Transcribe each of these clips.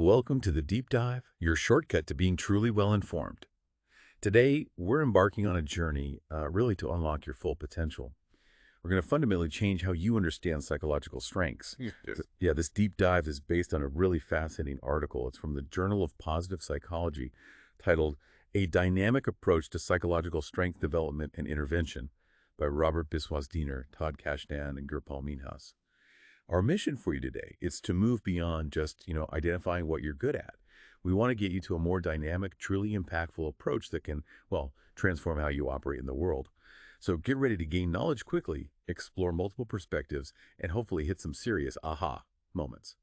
Welcome to the Deep Dive, your shortcut to being truly well-informed. Today, we're embarking on a journey really to unlock your full potential. We're going to fundamentally change how you understand psychological strengths. Yes. This deep dive is based on a really fascinating article. It's from the Journal of Positive Psychology titled A Dynamic Approach to Psychological Strength Development and Intervention by Robert Biswas-Diener, Todd Kashdan, and Minhas. Our mission for you today is to move beyond just, identifying what you're good at. We want to get you to a more dynamic, truly impactful approach that can, transform how you operate in the world. So get ready to gain knowledge quickly, explore multiple perspectives, and hopefully hit some serious aha moments.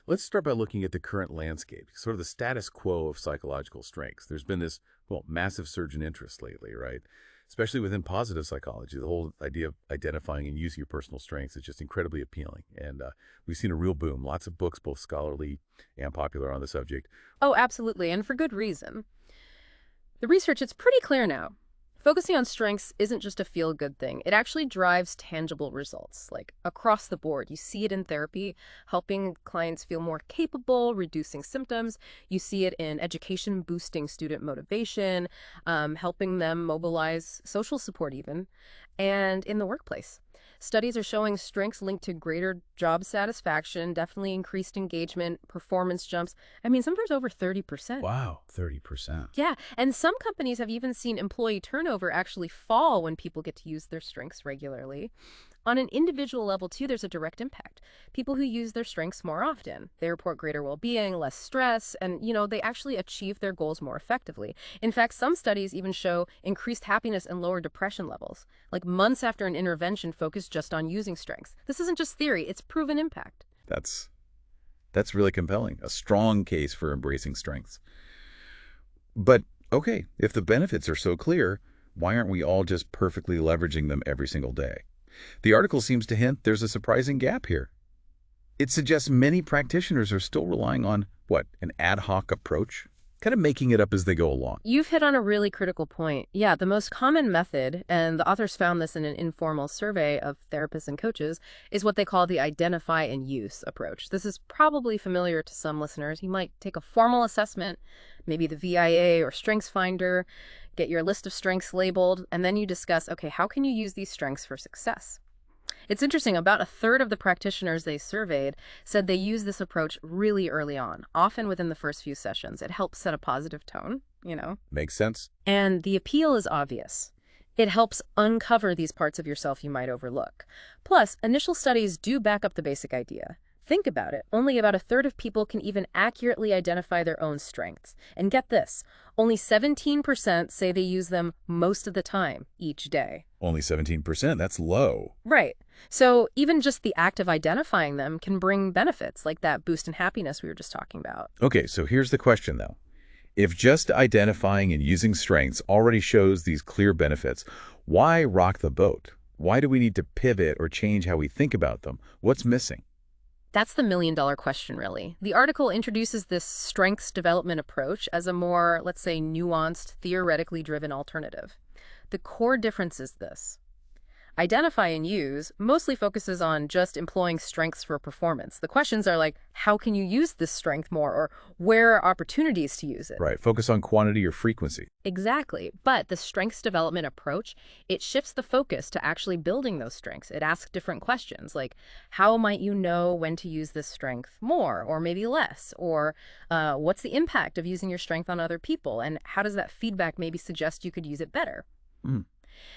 Let's start by looking at the current landscape, sort of the status quo of psychological strengths. There's been this, massive surge in interest lately, right? Especially within positive psychology. The whole idea of identifying and using your personal strengths is just incredibly appealing. And we've seen a real boom. Lots of books, both scholarly and popular on the subject. Oh, absolutely, and for good reason. The research, it's pretty clear now. Focusing on strengths isn't just a feel-good thing. It actually drives tangible results, like across the board. You see it in therapy, helping clients feel more capable, reducing symptoms. You see it in education, boosting student motivation, helping them mobilize social support even, and in the workplace. Studies are showing strengths linked to greater job satisfaction, definitely increased engagement, performance jumps. I mean, sometimes over 30%. Wow, 30%. Yeah, and some companies have even seen employee turnover actually fall when people get to use their strengths regularly. On an individual level, too, there's a direct impact. People who use their strengths more often, they report greater well-being, less stress, and, they actually achieve their goals more effectively. In fact, some studies even show increased happiness and lower depression levels, like months after an intervention focused just on using strengths. This isn't just theory, it's proven impact. That's really compelling. A strong case for embracing strengths. But, okay, if the benefits are so clear, why aren't we all just perfectly leveraging them every single day? The article seems to hint there's a surprising gap here. It suggests many practitioners are still relying on, an ad hoc approach? Kind of making it up as they go along. You've hit on a really critical point. Yeah, the most common method, and the authors found this in an informal survey of therapists and coaches, is what they call the identify and use approach. This is probably familiar to some listeners. You might take a formal assessment, maybe the VIA or Strengths Finder, get your list of strengths labeled, and then you discuss, okay, how can you use these strengths for success? It's interesting, about a third of the practitioners they surveyed said they use this approach really early on, often within the first few sessions. It helps set a positive tone, Makes sense. And the appeal is obvious. It helps uncover these parts of yourself you might overlook. Plus, initial studies do back up the basic idea. Think about it. Only about a third of people can even accurately identify their own strengths. And get this, only 17% say they use them most of the time, each day. Only 17%, that's low. Right. So even just the act of identifying them can bring benefits, like that boost in happiness we were just talking about. Okay, so here's the question, though. If just identifying and using strengths already shows these clear benefits, why rock the boat? Why do we need to pivot or change how we think about them? What's missing? That's the million-dollar question, really. The article introduces this strengths development approach as a more, let's say, nuanced, theoretically driven alternative. The core difference is this. Identify and use mostly focuses on just employing strengths for performance. The questions are like, how can you use this strength more, or where are opportunities to use it? Right, focus on quantity or frequency. Exactly. But the strengths development approach, it shifts the focus to actually building those strengths. It asks different questions, like how might you know when to use this strength more or maybe less? Or what's the impact of using your strength on other people? And how does that feedback maybe suggest you could use it better?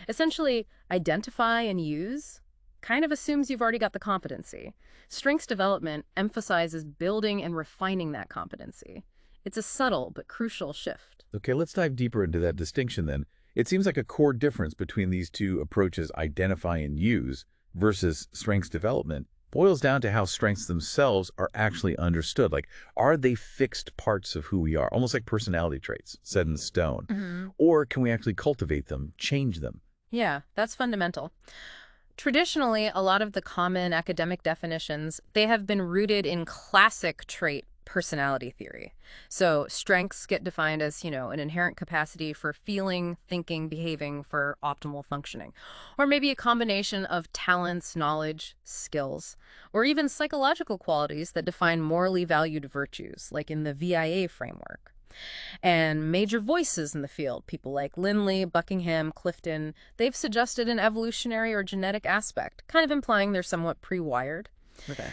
Essentially, identify and use kind of assumes you've already got the competency. Strengths development emphasizes building and refining that competency. It's a subtle but crucial shift. Okay, let's dive deeper into that distinction then. It seems like a core difference between these two approaches, identify and use, versus strengths development, boils down to how strengths themselves are actually understood. Like, are they fixed parts of who we are, almost like personality traits, set in stone? Or can we actually cultivate them, change them? Yeah, that's fundamental. Traditionally, a lot of the common academic definitions, they have been rooted in classic trait personality theory. So strengths get defined as, an inherent capacity for feeling, thinking, behaving for optimal functioning. Or maybe a combination of talents, knowledge, skills, or even psychological qualities that define morally valued virtues, like in the VIA framework. And major voices in the field, people like Lindley, Buckingham, Clifton, they've suggested an evolutionary or genetic aspect, kind of implying they're somewhat pre-wired. Okay.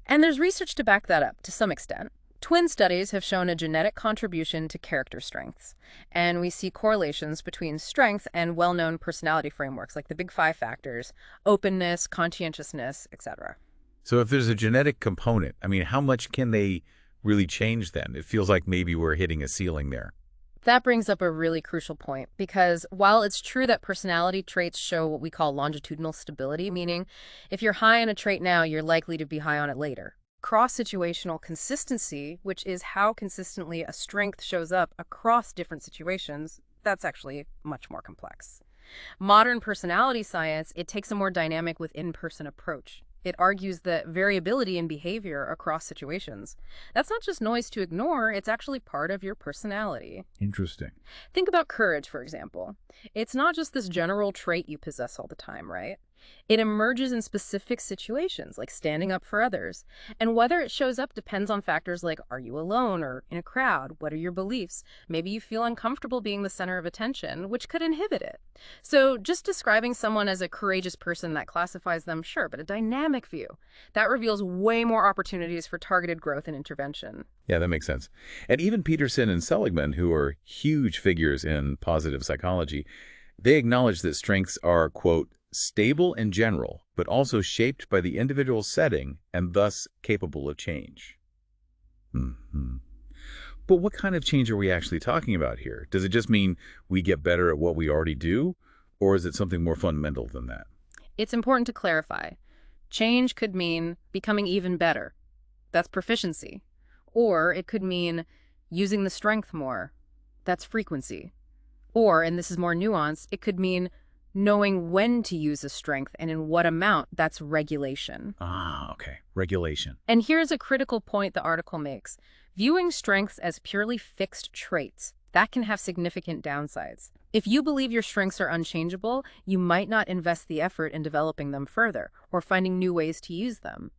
And there's research to back that up to some extent. Twin studies have shown a genetic contribution to character strengths, and we see correlations between strength and well-known personality frameworks like the Big Five factors: openness, conscientiousness, etc. So if there's a genetic component, I mean, how much can they really change then? It feels like maybe we're hitting a ceiling there. That brings up a really crucial point, because while it's true that personality traits show what we call longitudinal stability, meaning if you're high on a trait now, you're likely to be high on it later, cross-situational consistency, which is how consistently a strength shows up across different situations, that's actually much more complex. Modern personality science, it takes a more dynamic within-person approach. It argues that variability in behavior across situations, that's not just noise to ignore, it's actually part of your personality. Interesting. Think about courage, for example. It's not just this general trait you possess all the time, right? It emerges in specific situations, like standing up for others. And whether it shows up depends on factors like, are you alone or in a crowd? What are your beliefs? Maybe you feel uncomfortable being the center of attention, which could inhibit it. So just describing someone as a courageous person, that classifies them, sure, but a dynamic view, that reveals way more opportunities for targeted growth and intervention. Yeah, that makes sense. And even Peterson and Seligman, who are huge figures in positive psychology, they acknowledge that strengths are, quote, stable in general, but also shaped by the individual setting and thus capable of change. But what kind of change are we actually talking about here? Does it just mean we get better at what we already do, or is it something more fundamental than that? It's important to clarify. Change could mean becoming even better. That's proficiency. Or it could mean using the strength more. That's frequency. Or, and this is more nuanced, it could mean knowing when to use a strength and in what amount. That's regulation. Ah, okay. Regulation. And here's a critical point the article makes. Viewing strengths as purely fixed traits, that can have significant downsides. If you believe your strengths are unchangeable, you might not invest the effort in developing them further or finding new ways to use them.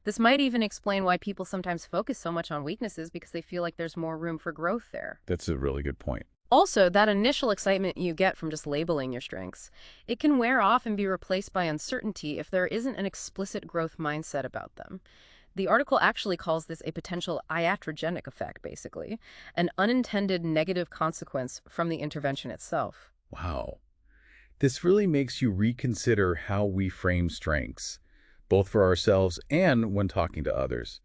This might even explain why people sometimes focus so much on weaknesses, because they feel like there's more room for growth there. That's a really good point. Also, that initial excitement you get from just labeling your strengths, it can wear off and be replaced by uncertainty if there isn't an explicit growth mindset about them. The article actually calls this a potential iatrogenic effect, basically, an unintended negative consequence from the intervention itself. Wow. This really makes you reconsider how we frame strengths, both for ourselves and when talking to others.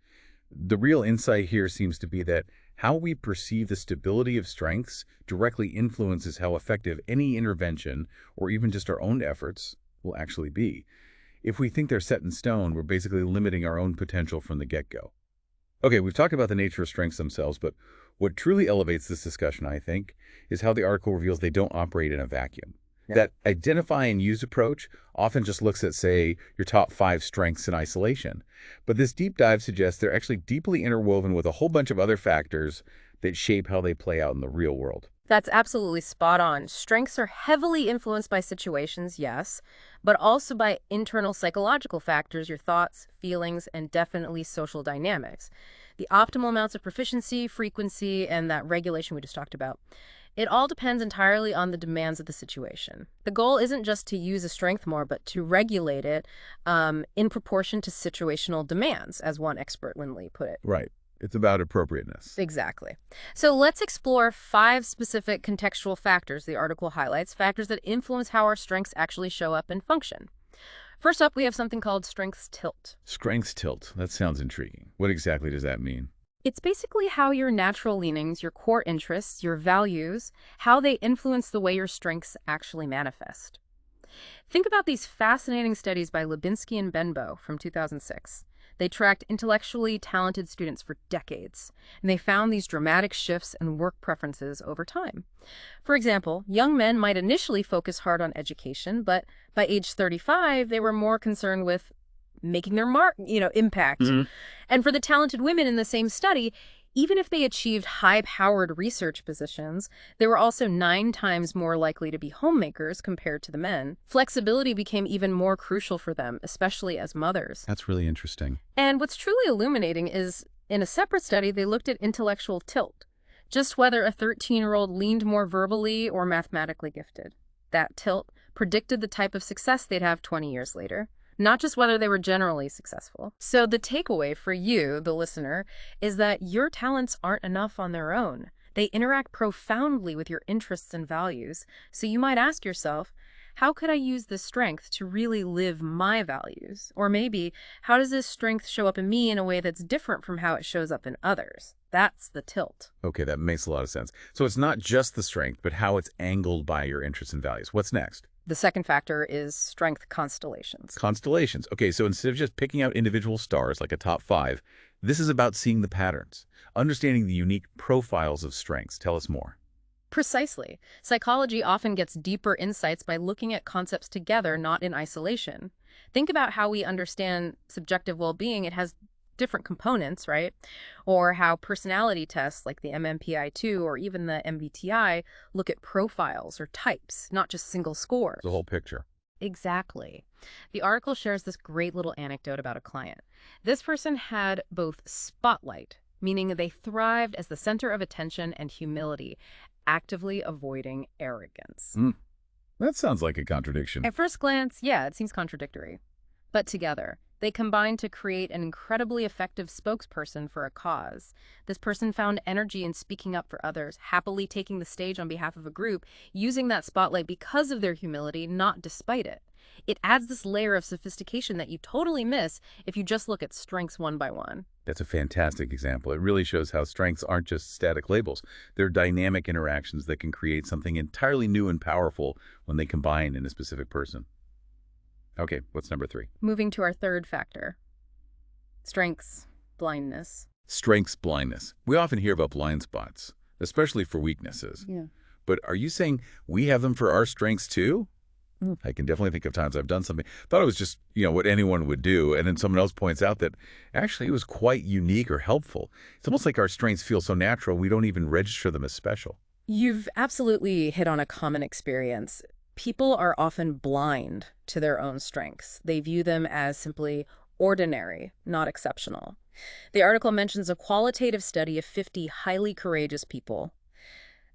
The real insight here seems to be that how we perceive the stability of strengths directly influences how effective any intervention, or even just our own efforts, will actually be. If we think they're set in stone, we're basically limiting our own potential from the get-go. Okay, we've talked about the nature of strengths themselves, but what truly elevates this discussion, I think, is how the article reveals they don't operate in a vacuum. Yeah. That identify and use approach often just looks at, say, your top 5 strengths in isolation. But this deep dive suggests they're actually deeply interwoven with a whole bunch of other factors that shape how they play out in the real world. That's absolutely spot on. Strengths are heavily influenced by situations, yes, but also by internal psychological factors, your thoughts, feelings, and definitely social dynamics. The optimal amounts of proficiency, frequency, and that regulation we just talked about. It all depends entirely on the demands of the situation. The goal isn't just to use a strength more, but to regulate it in proportion to situational demands, as one expert, Lindley, put it. Right. It's about appropriateness. Exactly. So let's explore 5 specific contextual factors the article highlights, factors that influence how our strengths actually show up and function. First up, we have something called strengths tilt. Strengths tilt. That sounds intriguing. What exactly does that mean? It's basically how your natural leanings, your core interests, your values, how they influence the way your strengths actually manifest. Think about these fascinating studies by Lubinsky and Benbow from 2006. They tracked intellectually talented students for decades, and they found these dramatic shifts in work preferences over time. For example, young men might initially focus hard on education, but by age 35, they were more concerned with making their impact. And for the talented women in the same study, even if they achieved high-powered research positions, they were also 9 times more likely to be homemakers compared to the men. Flexibility became even more crucial for them, especially as mothers. That's really interesting. And what's truly illuminating is, in a separate study, they looked at intellectual tilt, just whether a 13-year-old leaned more verbally or mathematically gifted. That tilt predicted the type of success they'd have 20 years later, not just whether they were generally successful. So the takeaway for you, the listener, is that your talents aren't enough on their own. They interact profoundly with your interests and values. So you might ask yourself, how could I use this strength to really live my values? Or maybe, how does this strength show up in me in a way that's different from how it shows up in others? That's the tilt. Okay, that makes a lot of sense. So it's not just the strength, but how it's angled by your interests and values. What's next? The second factor is strength constellations. Constellations. Okay, so instead of just picking out individual stars like a top 5, this is about seeing the patterns, understanding the unique profiles of strengths. Tell us more. Precisely. Psychology often gets deeper insights by looking at concepts together, not in isolation. Think about how we understand subjective well-being. It has different components, right? Or how personality tests like the MMPI-2 or even the MBTI look at profiles or types, not just single scores. The whole picture. Exactly. The article shares this great little anecdote about a client. This person had both spotlight, meaning they thrived as the center of attention, and humility, actively avoiding arrogance. That sounds like a contradiction. At first glance, yeah, it seems contradictory. But together, they combined to create an incredibly effective spokesperson for a cause. This person found energy in speaking up for others, happily taking the stage on behalf of a group, using that spotlight because of their humility, not despite it. It adds this layer of sophistication that you totally miss if you just look at strengths one by one. That's a fantastic example. It really shows how strengths aren't just static labels. They're dynamic interactions that can create something entirely new and powerful when they combine in a specific person. Okay, what's number 3? Moving to our third factor. Strengths, blindness. Strengths blindness. We often hear about blind spots, especially for weaknesses. Yeah. But are you saying we have them for our strengths too? I can definitely think of times I've done something, thought it was just, what anyone would do, and then someone else points out that actually it was quite unique or helpful. It's almost like our strengths feel so natural we don't even register them as special. You've absolutely hit on a common experience. People are often blind to their own strengths. They view them as simply ordinary, not exceptional. The article mentions a qualitative study of 50 highly courageous people.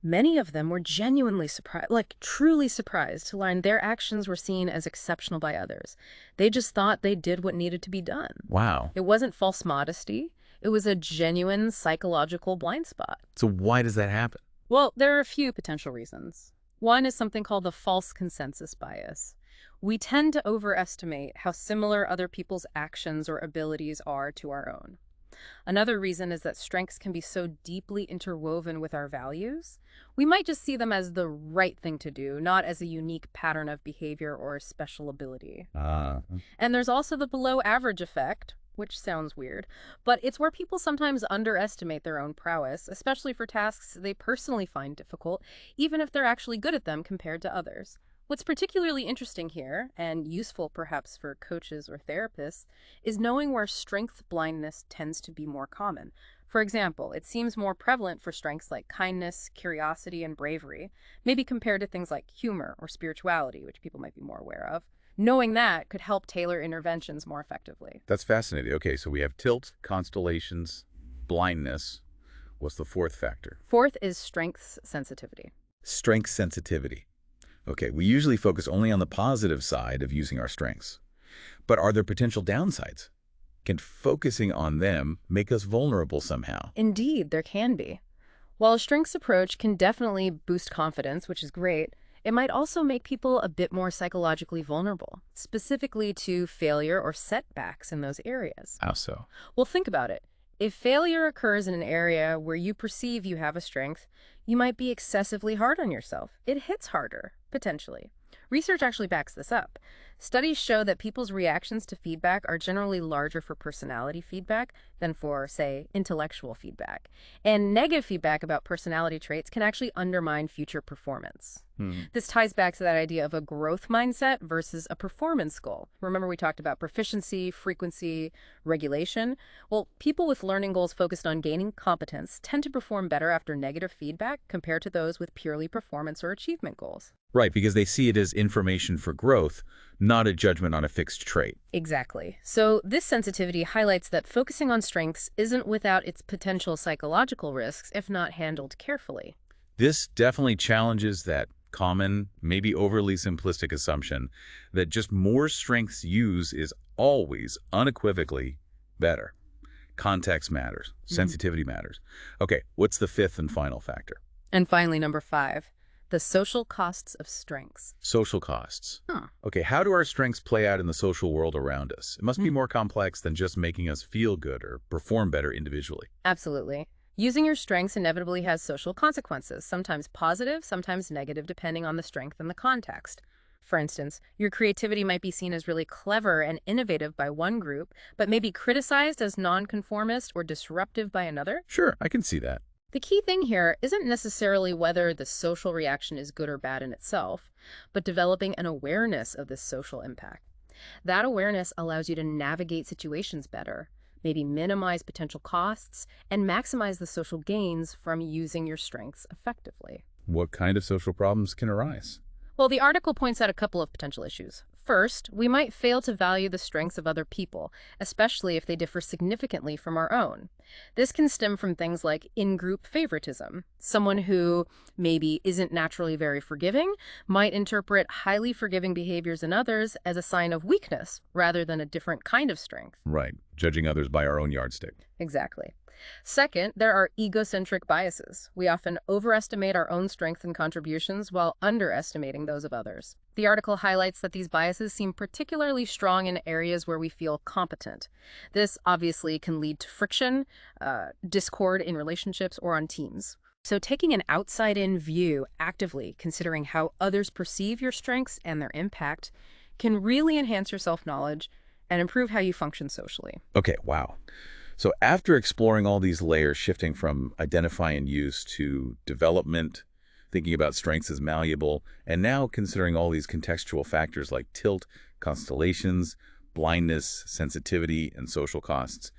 Many of them were genuinely surprised, like truly surprised, to learn their actions were seen as exceptional by others. They just thought they did what needed to be done. Wow. It wasn't false modesty. It was a genuine psychological blind spot. So why does that happen? Well, there are a few potential reasons. One is something called the false consensus bias. We tend to overestimate how similar other people's actions or abilities are to our own. Another reason is that strengths can be so deeply interwoven with our values. We might just see them as the right thing to do, not as a unique pattern of behavior or a special ability. And there's also the below average effect, which sounds weird, but it's where people sometimes underestimate their own prowess, especially for tasks they personally find difficult, even if they're actually good at them compared to others. What's particularly interesting here, and useful perhaps for coaches or therapists, is knowing where strength blindness tends to be more common. For example, it seems more prevalent for strengths like kindness, curiosity, and bravery, maybe compared to things like humor or spirituality, which people might be more aware of. Knowing that could help tailor interventions more effectively. That's fascinating. Okay, so we have tilt, constellations, blindness. What's the fourth factor? Fourth is strengths sensitivity. Strength sensitivity. Okay, we usually focus only on the positive side of using our strengths. But are there potential downsides? Can focusing on them make us vulnerable somehow? Indeed, there can be. While a strengths approach can definitely boost confidence, which is great, it might also make people a bit more psychologically vulnerable, specifically to failure or setbacks in those areas. How so? Well, think about it. If failure occurs in an area where you perceive you have a strength, you might be excessively hard on yourself. It hits harder, potentially. Research actually backs this up. Studies show that people's reactions to feedback are generally larger for personality feedback than for, say, intellectual feedback. And negative feedback about personality traits can actually undermine future performance. Hmm. This ties back to that idea of a growth mindset versus a performance goal. Remember we talked about proficiency, frequency, regulation? Well, people with learning goals focused on gaining competence tend to perform better after negative feedback compared to those with purely performance or achievement goals. Right, because they see it as information for growth, not a judgment on a fixed trait. Exactly. So this sensitivity highlights that focusing on strengths isn't without its potential psychological risks if not handled carefully. This definitely challenges that common, maybe overly simplistic assumption that just more strengths used is always unequivocally better. Context matters. Sensitivity matters. Okay, what's the fifth and final factor? And finally, number 5, the social costs of strengths. Social costs. Huh. Okay, how do our strengths play out in the social world around us? It must be more complex than just making us feel good or perform better individually. Absolutely. Using your strengths inevitably has social consequences, sometimes positive, sometimes negative, depending on the strength and the context. For instance, your creativity might be seen as really clever and innovative by one group, but may be criticized as nonconformist or disruptive by another. Sure, I can see that. The key thing here isn't necessarily whether the social reaction is good or bad in itself, but developing an awareness of this social impact. That awareness allows you to navigate situations better, maybe minimize potential costs, and maximize the social gains from using your strengths effectively. What kind of social problems can arise? Well, the article points out a couple of potential issues. First, we might fail to value the strengths of other people, especially if they differ significantly from our own. This can stem from things like in-group favoritism. Someone who maybe isn't naturally very forgiving might interpret highly forgiving behaviors in others as a sign of weakness rather than a different kind of strength. Right, judging others by our own yardstick. Exactly. Second, there are egocentric biases. We often overestimate our own strengths and contributions while underestimating those of others. The article highlights that these biases seem particularly strong in areas where we feel competent. This obviously can lead to friction, discord in relationships or on teams. So taking an outside-in view, actively considering how others perceive your strengths and their impact, can really enhance your self-knowledge and improve how you function socially. Okay, wow. So after exploring all these layers, shifting from identify and use to development, thinking about strengths as malleable, and now considering all these contextual factors like tilt, constellations, blindness, sensitivity, and social costs,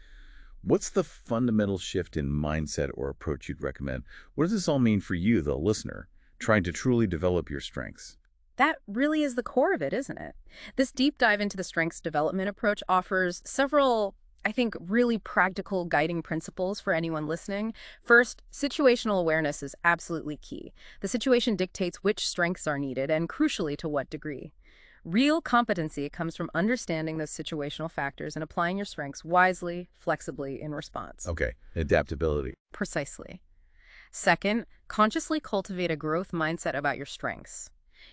what's the fundamental shift in mindset or approach you'd recommend? What does this all mean for you, the listener, trying to truly develop your strengths? That really is the core of it, isn't it? This deep dive into the strengths development approach offers several, I think, really practical guiding principles for anyone listening. First, situational awareness is absolutely key. The situation dictates which strengths are needed and, crucially, to what degree. Real competency comes from understanding those situational factors and applying your strengths wisely, flexibly in response. Okay, adaptability. Precisely. Second, consciously cultivate a growth mindset about your strengths.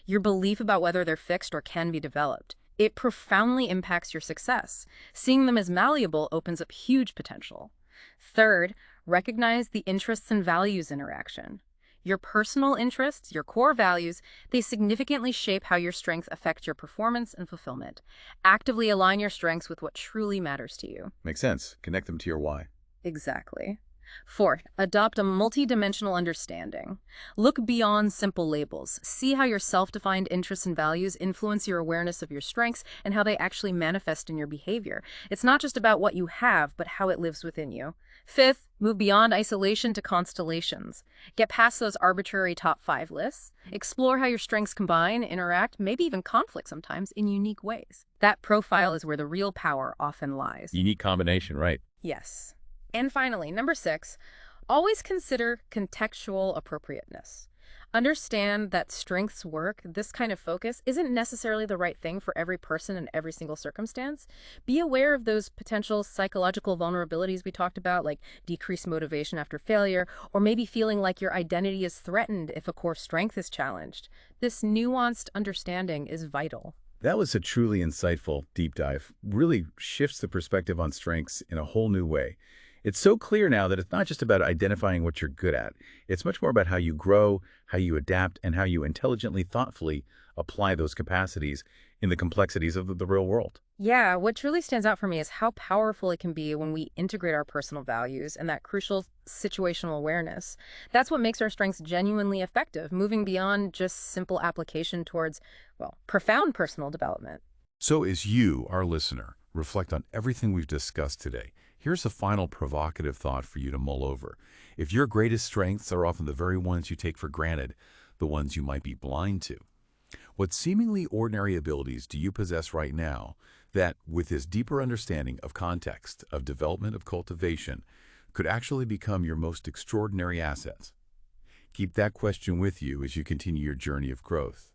Your belief about whether they're fixed or can be developed. It profoundly impacts your success. Seeing them as malleable opens up huge potential. Third, recognize the interests and values interaction. Your personal interests, your core values, they significantly shape how your strengths affect your performance and fulfillment. Actively align your strengths with what truly matters to you. Makes sense. Connect them to your why. Exactly. Fourth, adopt a multidimensional understanding. Look beyond simple labels. See how your self-defined interests and values influence your awareness of your strengths and how they actually manifest in your behavior. It's not just about what you have, but how it lives within you. Fifth, move beyond isolation to constellations. Get past those arbitrary top 5 lists. Explore how your strengths combine, interact, maybe even conflict sometimes in unique ways. That profile is where the real power often lies. Unique combination, right? Yes. And finally, number 6, always consider contextual appropriateness. Understand that strengths work, this kind of focus, isn't necessarily the right thing for every person in every single circumstance. Be aware of those potential psychological vulnerabilities we talked about, like decreased motivation after failure, or maybe feeling like your identity is threatened if a core strength is challenged. This nuanced understanding is vital. That was a truly insightful deep dive. Really shifts the perspective on strengths in a whole new way. It's so clear now that it's not just about identifying what you're good at. It's much more about how you grow, how you adapt, and how you intelligently, thoughtfully apply those capacities in the complexities of the real world. Yeah, what truly stands out for me is how powerful it can be when we integrate our personal values and that crucial situational awareness. That's what makes our strengths genuinely effective, moving beyond just simple application towards, well, profound personal development. So as you, our listener, reflect on everything we've discussed today, here's a final provocative thought for you to mull over. If your greatest strengths are often the very ones you take for granted, the ones you might be blind to, what seemingly ordinary abilities do you possess right now that, with this deeper understanding of context, of development, of cultivation, could actually become your most extraordinary assets? Keep that question with you as you continue your journey of growth.